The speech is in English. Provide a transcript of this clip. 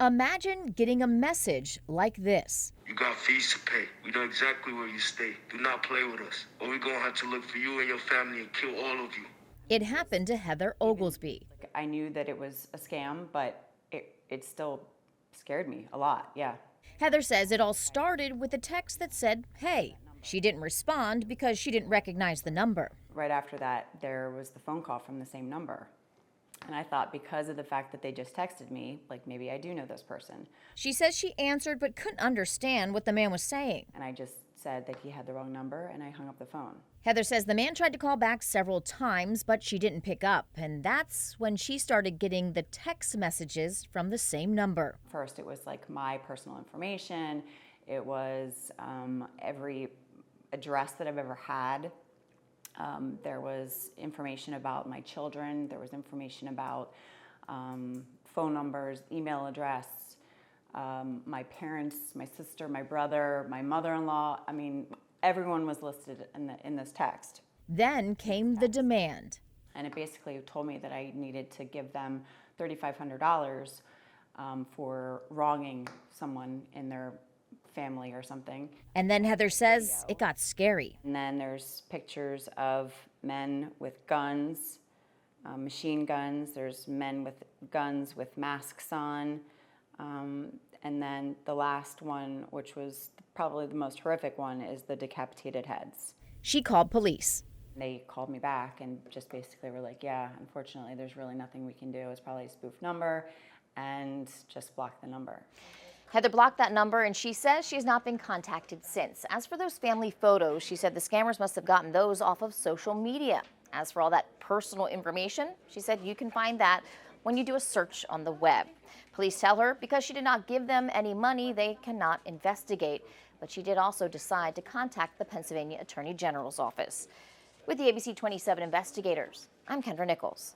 Imagine getting a message like this. You got fees to pay. We know exactly where you stay. Do not play with us, or we're gonna have to look for you and your family and kill all of you. It happened to Heather Oglesby. I knew that it was a scam, but it still scared me a lot, yeah. Heather says it all started with a text that said, hey. She didn't respond because she didn't recognize the number. Right after that, there was the phone call from the same number. And I thought because of the fact that they just texted me, like maybe I do know this person. She says she answered but couldn't understand what the man was saying. And I just said that he had the wrong number and I hung up the phone. Heather says the man tried to call back several times, but she didn't pick up. And that's when she started getting the text messages from the same number. First, it was like my personal information. It was every address that I've ever had. There was information about my children. There was information about phone numbers, email address, my parents, my sister, my brother, my mother-in-law. I mean, everyone was listed in this text. Then came the demand. And it basically told me that I needed to give them $3,500 for wronging someone in their family or something. And then Heather says it got scary. And then there's pictures of men with guns, machine guns. There's men with guns with masks on. And then the last one, which was probably the most horrific one, is the decapitated heads. She called police. They called me back and just basically were like, yeah, unfortunately, there's really nothing we can do. It's probably a spoof number, and just block the number. Heather blocked that number, and she says she has not been contacted since. As for those family photos, she said the scammers must have gotten those off of social media. As for all that personal information, she said you can find that when you do a search on the web. Police tell her because she did not give them any money, they cannot investigate. But she did also decide to contact the Pennsylvania Attorney General's office. With the ABC 27 investigators, I'm Kendra Nichols.